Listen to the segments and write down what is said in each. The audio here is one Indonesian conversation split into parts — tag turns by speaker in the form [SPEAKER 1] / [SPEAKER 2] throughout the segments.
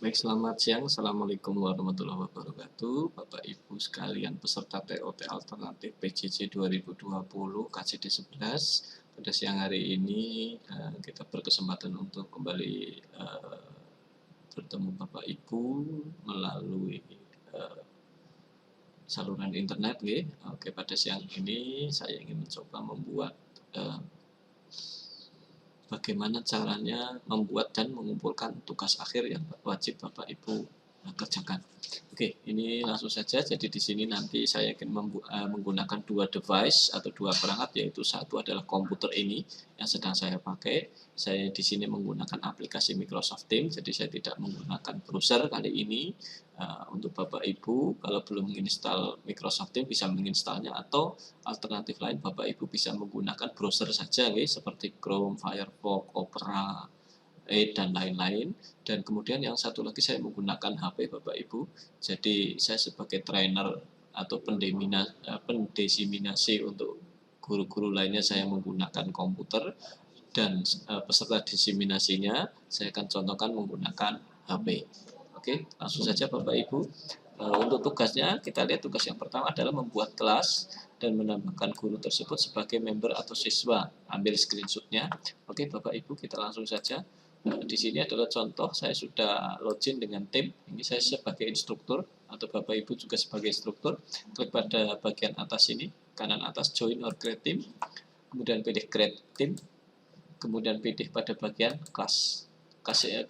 [SPEAKER 1] Baik, selamat siang. Assalamualaikum warahmatullahi wabarakatuh. Bapak Ibu sekalian peserta TOT Alternatif PJJ 2020 KJD 11. Pada siang hari ini kita berkesempatan untuk kembali bertemu Bapak Ibu melalui saluran internet. Oke, pada siang ini saya ingin mencoba membuat bagaimana caranya membuat dan mengumpulkan tugas akhir yang wajib Bapak Ibu kerjakan. Oke, ini langsung saja. Jadi di sini nanti saya akan menggunakan dua device atau dua perangkat, yaitu satu adalah komputer ini yang sedang saya pakai. Saya di sini menggunakan aplikasi Microsoft Teams, jadi saya tidak menggunakan browser kali ini. Untuk Bapak Ibu, kalau belum menginstal Microsoft Teams bisa menginstalnya, atau alternatif lain Bapak Ibu bisa menggunakan browser saja, seperti Chrome, Firefox, Opera, dan lain-lain. Dan kemudian yang satu lagi saya menggunakan HP Bapak Ibu. Jadi saya sebagai trainer atau pendesiminasi untuk guru-guru lainnya saya menggunakan komputer, dan peserta desiminasinya saya akan contohkan menggunakan HP. Oke, langsung saja Bapak Ibu. Untuk tugasnya, kita lihat tugas yang pertama adalah membuat kelas dan menambahkan guru tersebut sebagai member atau siswa. Ambil screenshotnya. Oke Bapak Ibu, kita langsung saja. Di sini adalah contoh, saya sudah login dengan tim. Ini saya sebagai instruktur, atau Bapak Ibu juga sebagai instruktur. Klik pada bagian atas ini, kanan atas join or create team. Kemudian pilih create team. Kemudian pilih pada bagian kelas.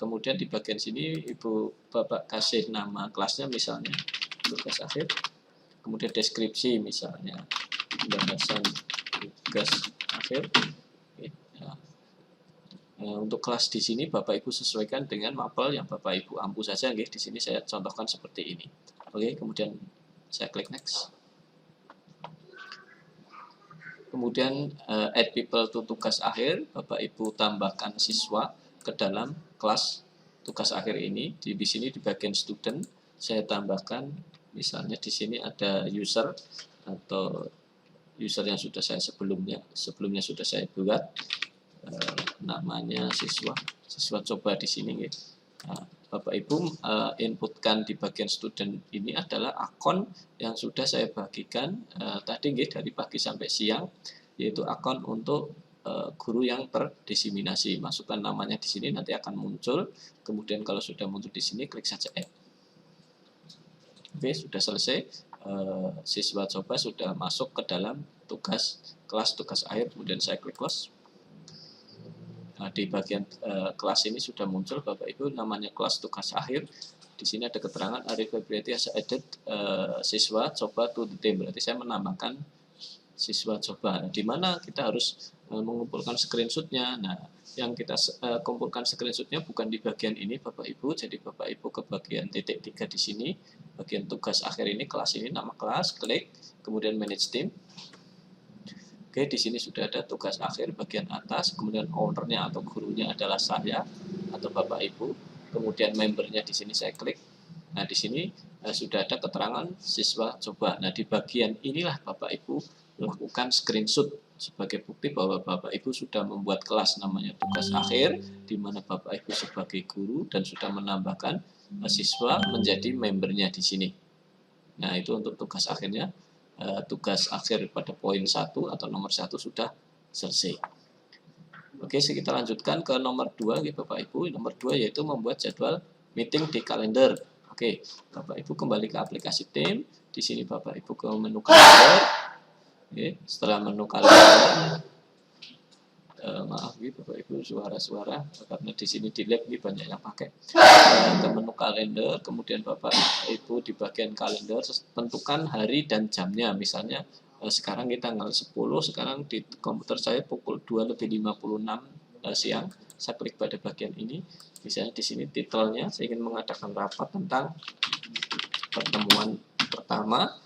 [SPEAKER 1] Kemudian di bagian sini Ibu Bapak kasih nama kelasnya, misalnya tugas akhir. Kemudian deskripsi, misalnya pembahasan tugas akhir. Untuk kelas di sini Bapak Ibu sesuaikan dengan mapel yang Bapak Ibu ampu saja. Di sini saya contohkan seperti ini. Oke, kemudian saya klik next. Kemudian add people to tugas akhir, Bapak Ibu tambahkan siswa ke dalam kelas tugas akhir ini. Di sini di bagian student saya tambahkan, misalnya di sini ada user atau user yang sudah saya sebelumnya sudah saya buat, namanya siswa coba di sini. Bapak Ibu inputkan di bagian student ini adalah akun yang sudah saya bagikan tadi dari pagi sampai siang, yaitu akun untuk guru yang terdesiminasi. Masukkan namanya di sini, nanti akan muncul. Kemudian kalau sudah muncul di sini, klik saja add. Oke, sudah selesai. Siswa coba sudah masuk ke dalam kelas tugas akhir. Kemudian saya klik close. Di bagian kelas ini sudah muncul Bapak Ibu, namanya kelas tugas akhir. Di sini ada keterangan availability as added siswa coba to the team. Berarti saya menambahkan siswa coba. Di mana kita harus mengumpulkan screenshotnya. Nah, yang kita kumpulkan screenshotnya bukan di bagian ini Bapak Ibu. Jadi Bapak Ibu ke bagian titik 3 di sini, bagian tugas akhir ini, kelas ini, nama kelas, klik, kemudian manage team. Oke, di sini sudah ada tugas akhir bagian atas, kemudian ownernya atau gurunya adalah saya atau Bapak Ibu, kemudian membernya di sini saya klik. Nah, di sini sudah ada keterangan siswa coba. Nah, di bagian inilah Bapak Ibu lakukan screenshot sebagai bukti bahwa Bapak Ibu sudah membuat kelas namanya tugas akhir, di mana Bapak Ibu sebagai guru dan sudah menambahkan siswa menjadi membernya di sini. Nah, itu untuk tugas akhirnya. Tugas akhir pada poin 1 atau nomor 1 sudah selesai. Oke, kita lanjutkan ke nomor 2 Bapak Ibu. Nomor 2 yaitu membuat jadwal meeting di kalender. Oke, Bapak Ibu kembali ke aplikasi Team. Di sini Bapak Ibu ke menu kalender. Oke, setelah menu kalender, maaf Bapak Ibu, suara-suara karena di sini di lab banyak yang pakai. Ke menu kalender, kemudian Bapak Ibu di bagian kalender tentukan hari dan jamnya. Misalnya sekarang kita tanggal 10, sekarang di komputer saya pukul 2:56 siang. Saya klik pada bagian ini. Misalnya di sini titelnya saya ingin mengadakan rapat tentang pertemuan pertama.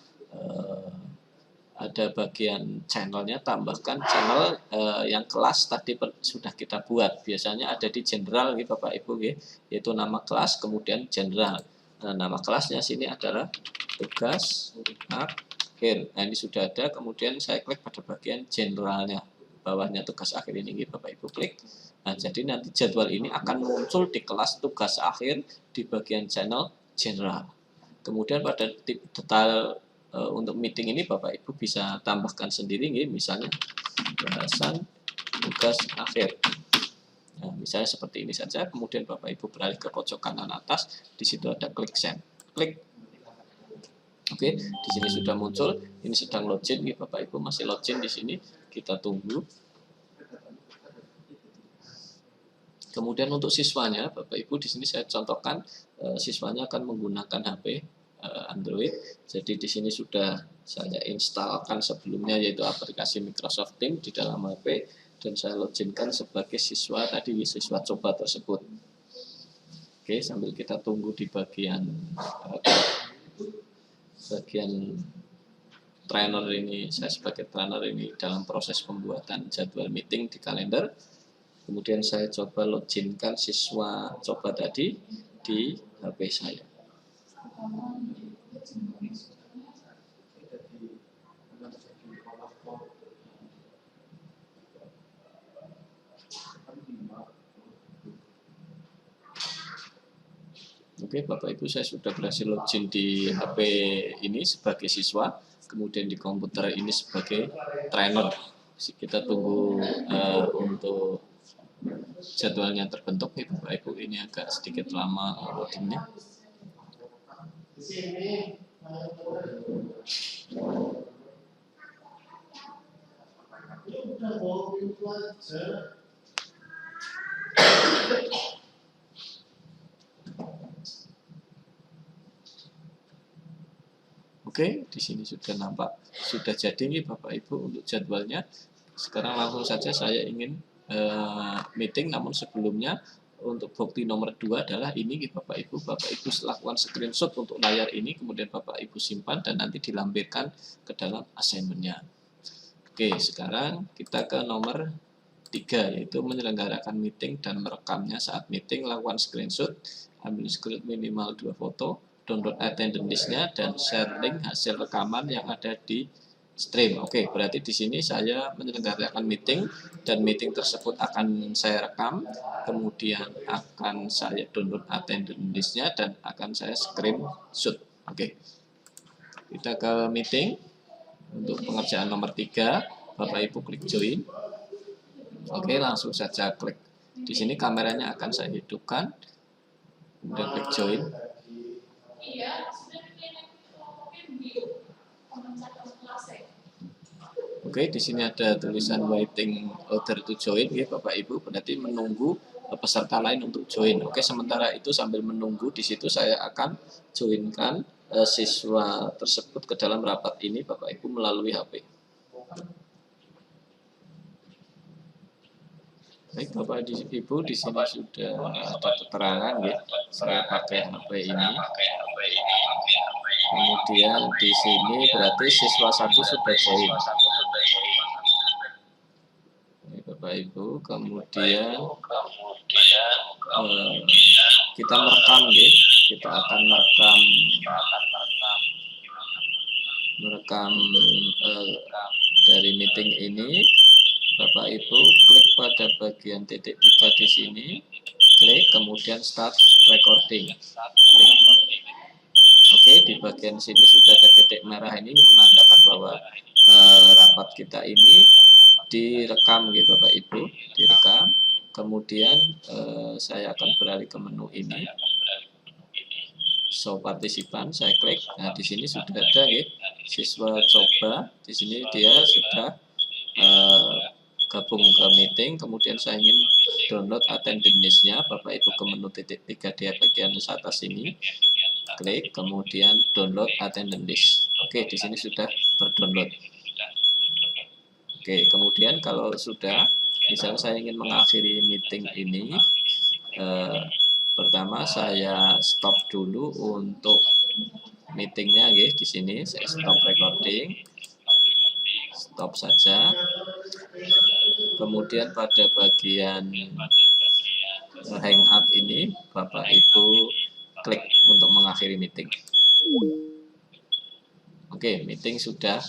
[SPEAKER 1] Ada bagian channelnya, tambahkan channel yang kelas tadi sudah kita buat. Biasanya ada di general Bapak Ibu, yaitu nama kelas kemudian general. Nah, nama kelasnya sini adalah tugas akhir. Nah, ini sudah ada. Kemudian saya klik pada bagian generalnya, bawahnya tugas akhir ini Bapak Ibu klik. Nah, jadi nanti jadwal ini akan muncul di kelas tugas akhir di bagian channel general. Kemudian pada detail untuk meeting ini Bapak Ibu bisa tambahkan sendiri, misalnya bahasan tugas akhir. Nah, misalnya seperti ini saja. Kemudian Bapak Ibu beralih ke pojok kanan atas, di situ ada klik send, klik. Oke, di sini sudah muncul. Ini sedang login, Bapak Ibu masih login di sini. Kita tunggu. Kemudian untuk siswanya, Bapak Ibu di sini saya contohkan siswanya akan menggunakan HP Android. Jadi di sini sudah saya instalkan sebelumnya yaitu aplikasi Microsoft Teams di dalam HP dan saya loginkan sebagai siswa tadi, siswa coba tersebut. Oke, sambil kita tunggu di bagian trainer ini, saya sebagai trainer ini dalam proses pembuatan jadwal meeting di kalender. Kemudian saya coba loginkan siswa coba tadi di HP saya. Oke, Bapak Ibu, saya sudah berhasil login di HP ini sebagai siswa, kemudian di komputer ini sebagai trainer. Kita tunggu untuk jadwalnya terbentuk, Bapak Ibu. Ini agak sedikit lama loadingnya. Oke, di sini sudah nampak, sudah jadi nih Bapak Ibu untuk jadwalnya. Sekarang langsung saja saya ingin meeting, namun sebelumnya untuk bukti nomor 2 adalah ini Bapak Ibu. Bapak Ibu lakukan screenshot untuk layar ini, kemudian Bapak Ibu simpan dan nanti dilampirkan ke dalam assignment-nya. Oke, sekarang kita ke nomor 3, yaitu menyelenggarakan meeting dan merekamnya saat meeting. Lakukan screenshot, ambil screenshot minimal 2 foto, download attendance list-nya dan share link hasil rekaman yang ada di stream. Oke, berarti di sini saya menyelenggarakan meeting dan meeting tersebut akan saya rekam, kemudian akan saya download attendance list-nya dan akan saya screenshot. Oke. Kita ke meeting. Untuk pengerjaan nomor 3, Bapak Ibu klik join. Oke, langsung saja klik. Di sini kameranya akan saya hidupkan. Kemudian klik join. Oke, di sini ada tulisan waiting order to join, ya Bapak Ibu, berarti menunggu peserta lain untuk join. Oke, sementara itu sambil menunggu di situ saya akan joinkan siswa tersebut ke dalam rapat ini Bapak Ibu melalui HP. Baik Bapak Ibu, di sini sudah ada keterangan ya. Saya pakai HP ini. Kemudian di sini berarti siswa 1 sudah join. Ini Bapak Ibu, kemudian kita merekam ya. Kita akan merekam dari meeting ini. Bapak Ibu klik pada bagian titik 3 di sini, klik kemudian start recording. Klik. Oke, di bagian sini sudah ada titik merah ini menandakan bahwa rapat kita ini direkam ya Bapak Ibu, direkam. Kemudian saya akan beralih ke menu ini. Show partisipan, saya klik. Nah, di sini sudah ada ya, siswa coba. Di sini dia sudah gabung ke meeting, kemudian saya ingin download attendance list-nya. Bapak Ibu ke menu titik 3 di bagian atas ini, klik, kemudian download attendance list. Oke, di sini sudah berdownload. Oke, kemudian kalau sudah, misalnya saya ingin mengakhiri meeting ini, pertama saya stop dulu untuk meetingnya, ya. Di sini saya stop recording, stop saja. Kemudian pada bagian hangout ini Bapak Ibu klik untuk mengakhiri meeting. Oke, meeting sudah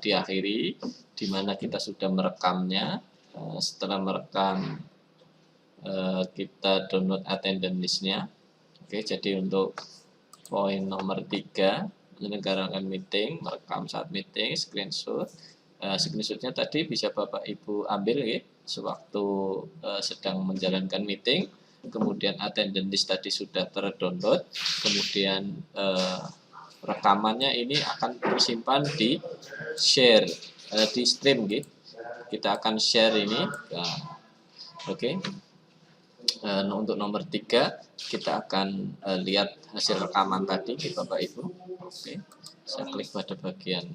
[SPEAKER 1] diakhiri, di mana kita sudah merekamnya. Setelah merekam kita download attendance list-nya. Oke, jadi untuk poin nomor 3, menyelenggarakan meeting, merekam saat meeting, screenshot. Screenshotnya tadi bisa Bapak Ibu ambil ya, sewaktu sedang menjalankan meeting. Kemudian attendance list tadi sudah terdownload, kemudian rekamannya ini akan tersimpan di share, di stream gitu. Kita akan share ini. Nah, oke. Untuk nomor 3 kita akan lihat hasil rekaman tadi Bapak Ibu. Oke, saya klik pada bagian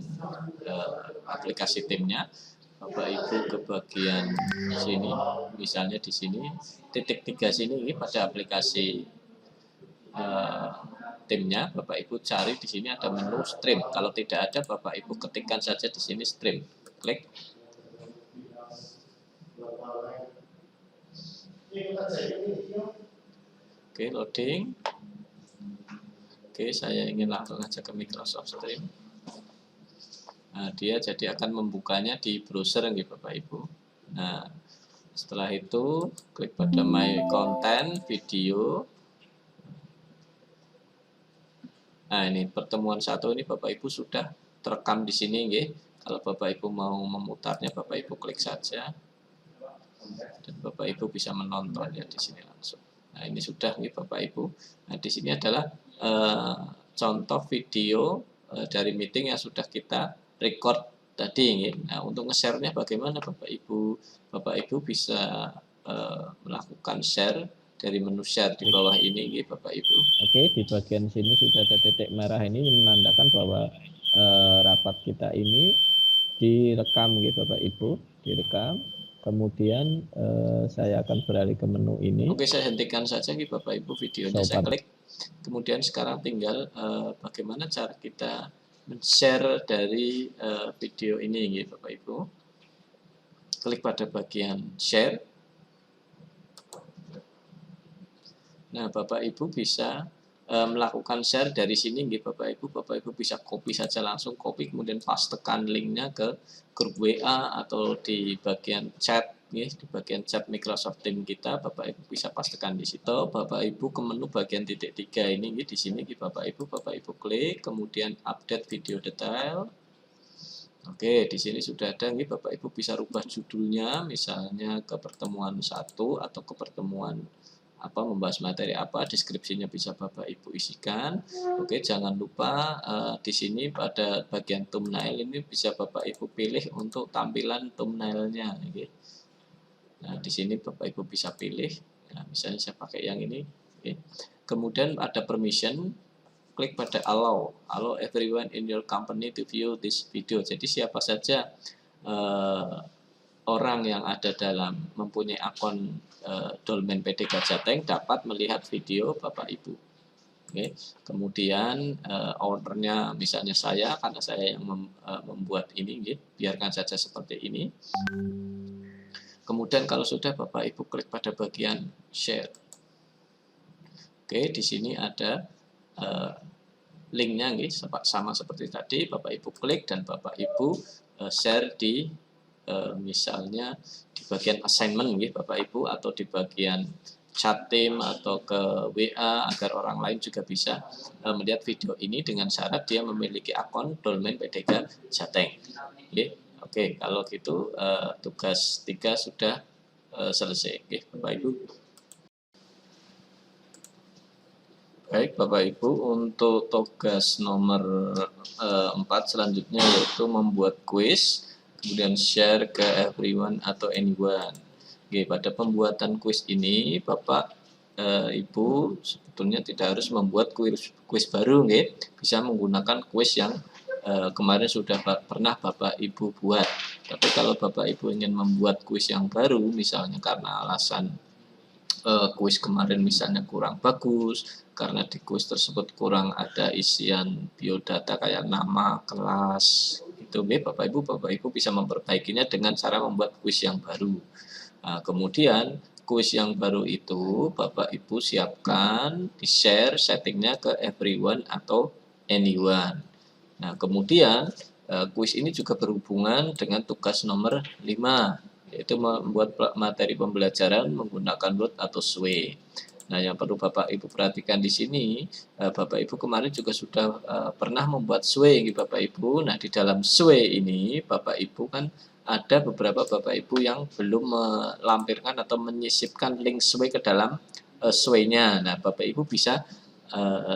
[SPEAKER 1] aplikasi timnya. Bapak Ibu ke bagian sini, misalnya di sini titik 3 sini ini pada aplikasi timnya. Bapak Ibu cari di sini ada menu stream. Kalau tidak ada, Bapak Ibu ketikkan saja di sini stream. Klik. Oke, loading. Oke, saya ingin langsung aja ke Microsoft Stream. Nah, dia jadi akan membukanya di browser nih Bapak Ibu. Nah, setelah itu klik pada My Content, Video. Nah, ini pertemuan 1 ini Bapak Ibu sudah terekam di sini nggih. Kalau Bapak Ibu mau memutarnya, Bapak Ibu klik saja. Dan Bapak Ibu bisa menontonnya di sini langsung. Nah, ini sudah nih Bapak Ibu. Nah, di sini adalah contoh video dari meeting yang sudah kita record tadi. Nah, untuk nge-share-nya bagaimana Bapak Ibu? Bapak Ibu bisa melakukan share dari menu share di bawah ini Bapak Ibu.
[SPEAKER 2] Oke, di bagian sini sudah ada titik merah ini menandakan bahwa rapat kita ini direkam Bapak Ibu, direkam. Kemudian saya akan beralih ke menu ini.
[SPEAKER 1] Oke, saya hentikan saja Bapak Ibu videonya. Saya klik. Kemudian sekarang tinggal bagaimana cara kita men-share dari video ini Bapak Ibu. Klik pada bagian share. Nah, Bapak Ibu bisa melakukan share dari sini Bapak Ibu. Bapak Ibu bisa copy saja, langsung copy, kemudian pastekan linknya ke grup WA atau di bagian chat di bagian chat Microsoft Teams kita. Bapak Ibu bisa pastekan di situ. Bapak Ibu ke menu bagian titik 3 ini di sini Bapak Ibu klik, kemudian update video detail. Oke, di sini sudah ada Bapak Ibu bisa rubah judulnya, misalnya ke pertemuan 1 atau ke pertemuan membahas materi apa, deskripsinya bisa Bapak Ibu isikan. Oke, jangan lupa di sini pada bagian thumbnail ini bisa Bapak Ibu pilih untuk tampilan thumbnailnya. Nah, di sini Bapak Ibu bisa pilih. Nah, misalnya saya pakai yang ini. Kemudian ada permission, klik pada allow everyone in your company to view this video. Jadi siapa saja orang yang ada dalam mempunyai akun Dolmen PDK Jateng dapat melihat video Bapak Ibu. Oke. Kemudian ownernya misalnya saya, karena saya yang membuat ini, biarkan saja seperti ini. Kemudian kalau sudah Bapak Ibu klik pada bagian share. Oke, di sini ada linknya sama seperti tadi. Bapak Ibu klik dan Bapak Ibu share di misalnya di bagian assignment Bapak Ibu, atau di bagian chat tim atau ke WA, agar orang lain juga bisa melihat video ini dengan syarat dia memiliki akun Dolmen PDK Jateng. Oke, kalau gitu tugas 3 sudah selesai. Bapak Ibu. Baik Bapak Ibu, untuk tugas nomor 4 selanjutnya yaitu membuat kuis, kemudian share ke everyone atau anyone. Oke, pada pembuatan kuis ini Bapak Ibu sebetulnya tidak harus membuat kuis baru, bisa menggunakan kuis yang kemarin sudah pernah Bapak Ibu buat. Tapi kalau Bapak Ibu ingin membuat kuis yang baru, misalnya karena alasan kuis kemarin misalnya kurang bagus, karena di kuis tersebut kurang ada isian biodata kayak nama, kelas, itu Bapak Ibu bisa memperbaikinya dengan cara membuat kuis yang baru. Nah, kemudian kuis yang baru itu Bapak Ibu siapkan, di-share settingnya ke everyone atau anyone. Nah, kemudian kuis ini juga berhubungan dengan tugas nomor 5. yaitu membuat materi pembelajaran menggunakan Word atau Sway. Nah, yang perlu Bapak Ibu perhatikan di sini, Bapak Ibu kemarin juga sudah pernah membuat Sway, Bapak Ibu. Nah, di dalam Sway ini Bapak Ibu kan ada beberapa Bapak Ibu yang belum melampirkan atau menyisipkan link Sway ke dalam Sway-nya. Nah, Bapak Ibu bisa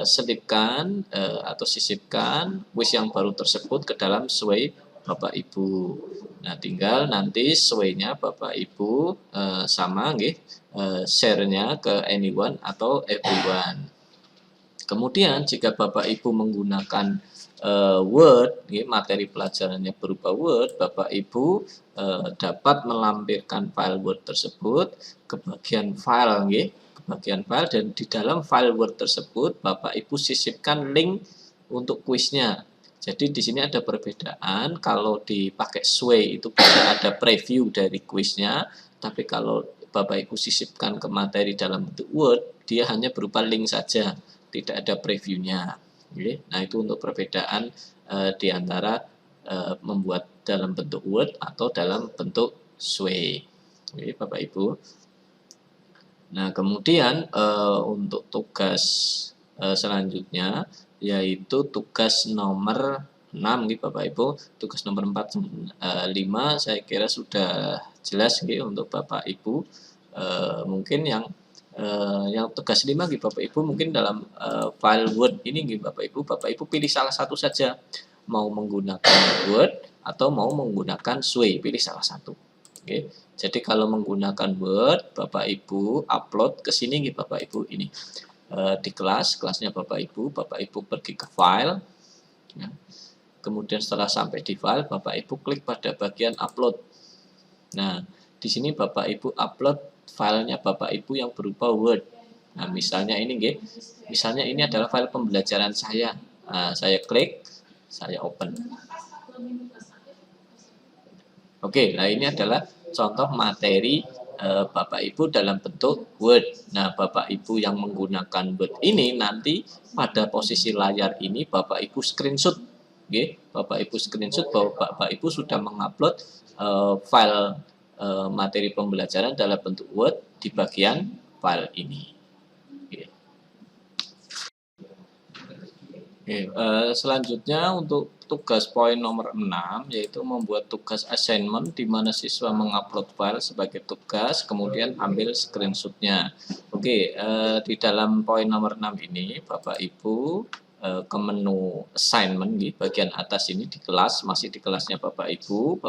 [SPEAKER 1] selipkan atau sisipkan quiz yang baru tersebut ke dalam Sway Bapak Ibu. Nah, tinggal nanti Sway-nya Bapak Ibu sama share-nya ke anyone atau everyone. Kemudian jika Bapak Ibu menggunakan Word, materi pelajarannya berupa Word, Bapak Ibu dapat melampirkan file Word tersebut ke bagian file, dan di dalam file Word tersebut Bapak Ibu sisipkan link untuk kuisnya. Jadi di sini ada perbedaan, kalau dipakai Sway itu bisa ada preview dari kuisnya, tapi kalau Bapak Ibu sisipkan ke materi dalam bentuk Word, dia hanya berupa link saja, tidak ada previewnya. Nah, itu untuk perbedaan di antara membuat dalam bentuk Word atau dalam bentuk Sway. Bapak Ibu. Nah, kemudian untuk tugas selanjutnya yaitu tugas nomor 6 Bapak Ibu. Tugas nomor 4 5 saya kira sudah jelas untuk Bapak Ibu. Mungkin yang tugas 5 Bapak Ibu mungkin dalam file Word ini Bapak Ibu pilih salah satu saja, mau menggunakan Word atau mau menggunakan Sway, pilih salah satu. Jadi kalau menggunakan Word, Bapak Ibu upload ke sini Bapak Ibu ini. Di kelasnya Bapak Ibu pergi ke file, ya. Kemudian setelah sampai di file, Bapak Ibu klik pada bagian upload. Nah, di sini Bapak Ibu upload filenya Bapak Ibu yang berupa Word. Nah, misalnya ini adalah file pembelajaran saya. Nah, saya klik, saya open. Oke, nah ini adalah contoh materi Bapak Ibu dalam bentuk Word. Nah, Bapak Ibu yang menggunakan Word ini nanti pada posisi layar ini Bapak Ibu screenshot. Bapak Ibu screenshot bahwa Bapak Ibu sudah mengupload file materi pembelajaran dalam bentuk Word di bagian file ini. Selanjutnya untuk tugas poin nomor 6 yaitu membuat tugas assignment di mana siswa mengupload file sebagai tugas kemudian ambil screenshotnya. Di dalam poin nomor 6 ini Bapak Ibu ke menu assignment di bagian atas ini di kelas, masih di kelasnya Bapak Ibu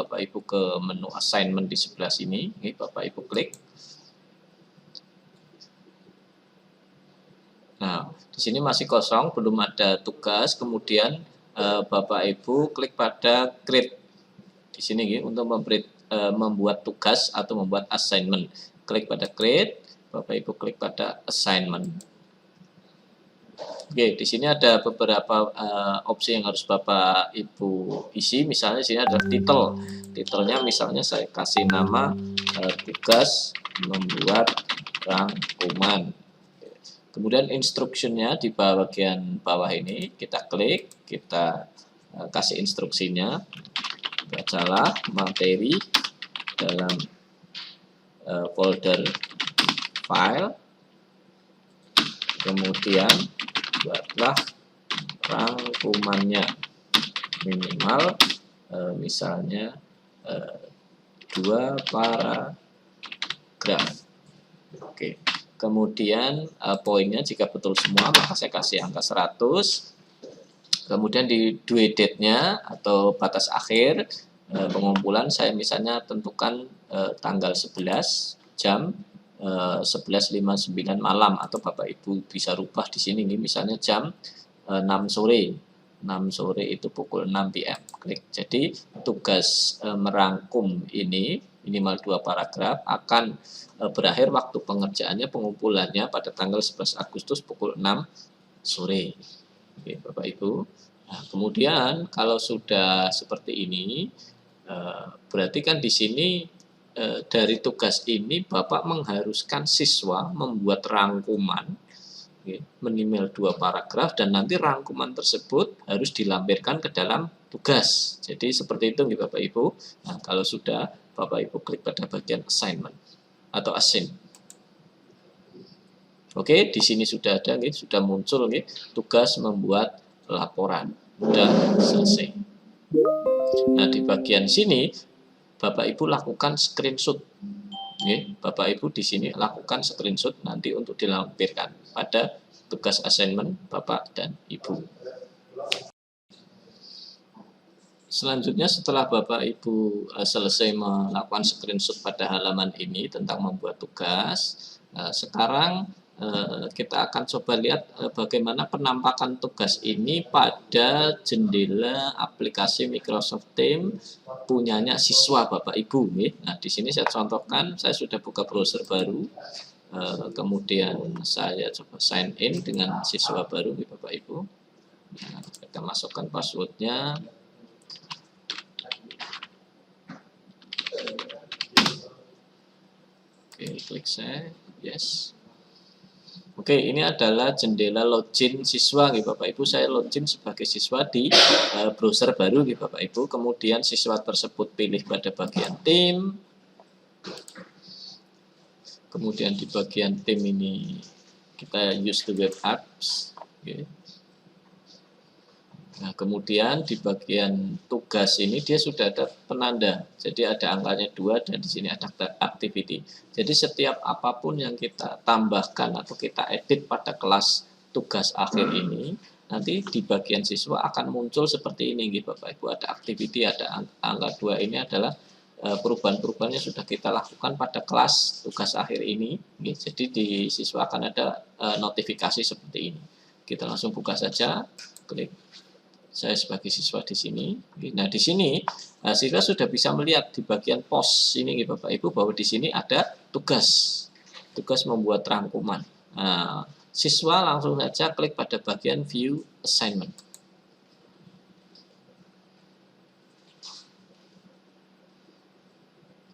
[SPEAKER 1] ke menu assignment di sebelah sini, Bapak Ibu klik. Nah, di sini masih kosong, belum ada tugas. Kemudian Bapak Ibu klik pada create di sini untuk membuat tugas atau membuat assignment. Klik pada create, Bapak Ibu klik pada assignment. Di sini ada beberapa opsi yang harus Bapak Ibu isi. Misalnya di sini ada title. Titelnya misalnya saya kasih nama tugas membuat rangkuman. Kemudian instruksinya di bagian bawah ini kita klik, kita kasih instruksinya. Bacalah materi dalam folder file. Kemudian buatlah rangkumannya minimal misalnya 2 paragraf. Kemudian poinnya jika betul semua maka saya kasih angka 100. Kemudian di due date-nya atau batas akhir pengumpulan saya misalnya tentukan tanggal 11 jam 11.59 malam, atau Bapak Ibu bisa rubah di sini misalnya jam 6 sore. 6 sore itu pukul 6 PM. Klik. Jadi tugas merangkum ini minimal 2 paragraf akan berakhir waktu pengerjaannya, pengumpulannya pada tanggal 11 Agustus pukul 6 sore. Bapak Ibu. Nah, kemudian kalau sudah seperti ini, berarti kan di sini dari tugas ini Bapak mengharuskan siswa membuat rangkuman minimal 2 paragraf dan nanti rangkuman tersebut harus dilampirkan ke dalam tugas. Jadi seperti itu Bapak Ibu. Nah, kalau sudah Bapak Ibu klik pada bagian assignment atau assign. Oke, di sini sudah ada, sudah muncul tugas membuat laporan. Sudah selesai. Nah, di bagian sini Bapak Ibu lakukan screenshot. Bapak Ibu di sini lakukan screenshot nanti untuk dilampirkan pada tugas assignment Bapak dan Ibu. Selanjutnya setelah Bapak Ibu selesai melakukan screenshot pada halaman ini tentang membuat tugas, sekarang kita akan coba lihat bagaimana penampakan tugas ini pada jendela aplikasi Microsoft Teams punyanya siswa Bapak Ibu. Nah, di sini saya contohkan, saya sudah buka browser baru, kemudian saya coba sign in dengan siswa baru Bapak Ibu. Nah, kita masukkan passwordnya. Oke, klik save, yes. Oke, ini adalah jendela login siswa Bapak Ibu. Saya login sebagai siswa di browser baru Bapak Ibu. Kemudian siswa tersebut pilih pada bagian tim. Kemudian di bagian tim ini kita use the web apps. Nah, kemudian di bagian tugas ini dia sudah ada penanda. Jadi ada angkanya 2 dan di sini ada activity. Jadi setiap apapun yang kita tambahkan atau kita edit pada kelas tugas akhir ini, nanti di bagian siswa akan muncul seperti ini Bapak Ibu. Ada activity, ada angka 2, ini adalah perubahan-perubahan yang sudah kita lakukan pada kelas tugas akhir ini. Jadi di siswa akan ada notifikasi seperti ini. Kita langsung buka saja, klik. Saya sebagai siswa di sini. Nah, di sini siswa sudah bisa melihat di bagian pos ini Bapak Ibu bahwa di sini ada tugas membuat rangkuman. Nah, siswa langsung saja klik pada bagian view assignment.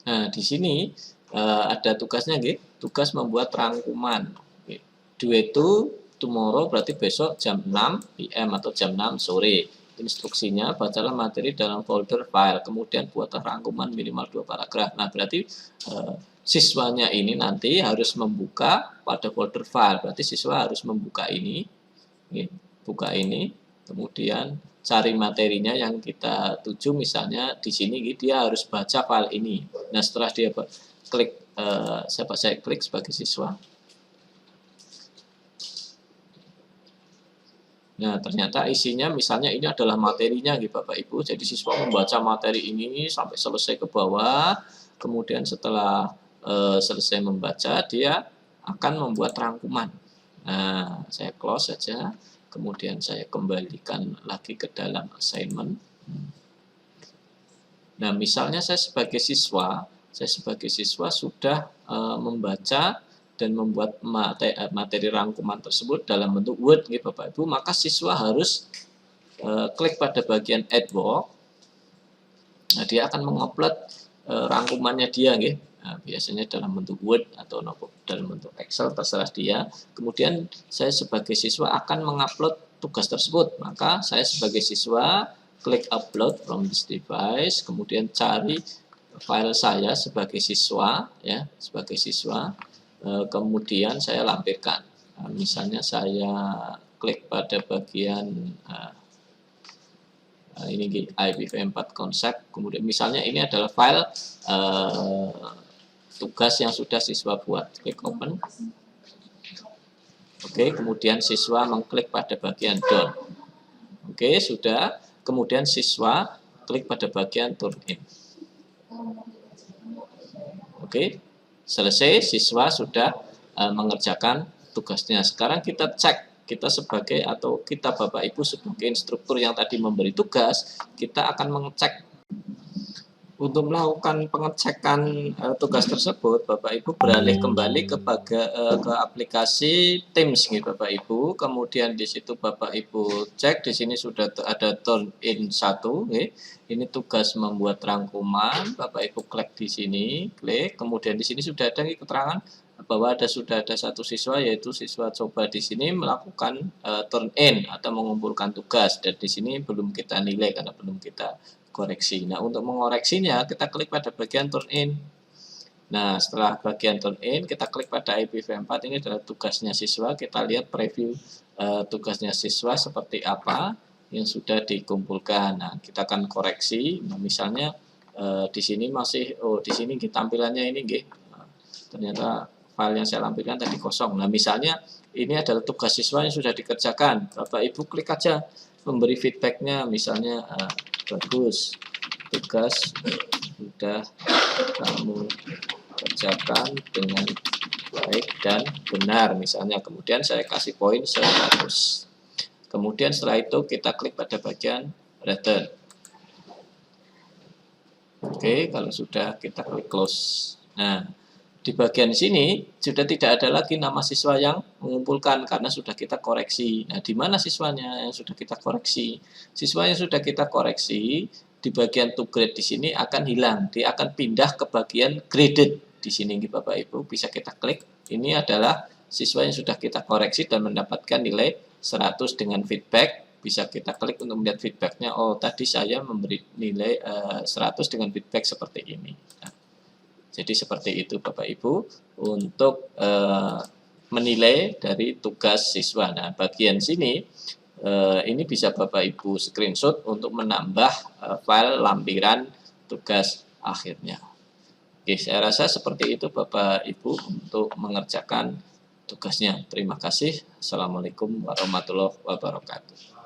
[SPEAKER 1] Nah, di sini ada tugasnya tugas membuat rangkuman. Due to tomorrow berarti besok jam 6 PM atau jam 6 sore. Instruksinya, bacalah materi dalam folder file, kemudian buatlah rangkuman minimal 2 paragraf. Nah, berarti siswanya ini nanti harus membuka pada folder file. Berarti siswa harus membuka ini, buka ini, kemudian cari materinya yang kita tuju. Misalnya di sini dia harus baca file ini. Nah, setelah dia klik, saya klik sebagai siswa. Nah, ternyata isinya misalnya ini adalah materinya Bapak Ibu. Jadi siswa membaca materi ini sampai selesai ke bawah. Kemudian setelah selesai membaca, dia akan membuat rangkuman. Nah, saya close saja. Kemudian saya kembalikan lagi ke dalam assignment. Nah, misalnya saya sebagai siswa sudah membaca dan membuat materi rangkuman tersebut dalam bentuk Word Bapak Ibu, maka siswa harus klik pada bagian add work. Nah, dia akan mengupload rangkumannya dia Nah, biasanya dalam bentuk Word atau dalam bentuk Excel, terserah dia. Kemudian saya sebagai siswa akan mengupload tugas tersebut, maka saya sebagai siswa klik upload from this device, kemudian cari file saya sebagai siswa sebagai siswa. Kemudian saya lampirkan. Nah, misalnya saya klik pada bagian ini IPv4 konsep. Kemudian misalnya ini adalah file tugas yang sudah siswa buat. Klik open. Oke, kemudian siswa mengklik pada bagian done. Oke, sudah. Kemudian siswa klik pada bagian turn in. Oke. Selesai, siswa sudah mengerjakan tugasnya. Sekarang kita cek, kita sebagai atau kita Bapak Ibu sebagai instruktur yang tadi memberi tugas, kita akan mengecek. Untuk melakukan pengecekan tugas tersebut, Bapak Ibu beralih kembali ke aplikasi Teams Bapak Ibu. Kemudian di situ Bapak Ibu cek, di sini sudah ada turn in 1. Ini tugas membuat rangkuman. Bapak Ibu klik di sini, klik. Kemudian di sini sudah ada keterangan bahwa sudah ada satu siswa, yaitu siswa coba di sini melakukan turn in atau mengumpulkan tugas. Dan di sini belum kita nilai karena belum kita koreksi. Nah, untuk mengoreksinya kita klik pada bagian turn in. Nah, setelah bagian turn in, kita klik pada IPv4. Ini adalah tugasnya siswa. Kita lihat preview tugasnya siswa seperti apa yang sudah dikumpulkan. Nah, kita akan koreksi. Nah, misalnya di sini masih, di sini tampilannya ini, ternyata file yang saya lampirkan tadi kosong. Nah, misalnya ini adalah tugas siswa yang sudah dikerjakan. Bapak Ibu klik aja memberi feedbacknya, misalnya bagus, tugas sudah kamu kerjakan dengan baik dan benar, misalnya. Kemudian saya kasih poin 100. Kemudian setelah itu kita klik pada bagian return. Oke, kalau sudah kita klik close. Nah, di bagian sini sudah tidak ada lagi nama siswa yang mengumpulkan karena sudah kita koreksi. Nah, di mana siswanya yang sudah kita koreksi? Siswa yang sudah kita koreksi di bagian to grade di sini akan hilang. Dia akan pindah ke bagian graded. Di sini Bapak Ibu bisa kita klik. Ini adalah siswa yang sudah kita koreksi dan mendapatkan nilai 100 dengan feedback. Bisa kita klik untuk melihat feedbacknya. Oh, tadi saya memberi nilai 100 dengan feedback seperti ini. Nah, jadi seperti itu Bapak Ibu untuk menilai dari tugas siswa. Nah, bagian sini ini bisa Bapak Ibu screenshot untuk menambah file lampiran tugas akhirnya. Oke, saya rasa seperti itu Bapak Ibu untuk mengerjakan tugasnya. Terima kasih. Assalamualaikum warahmatullahi wabarakatuh.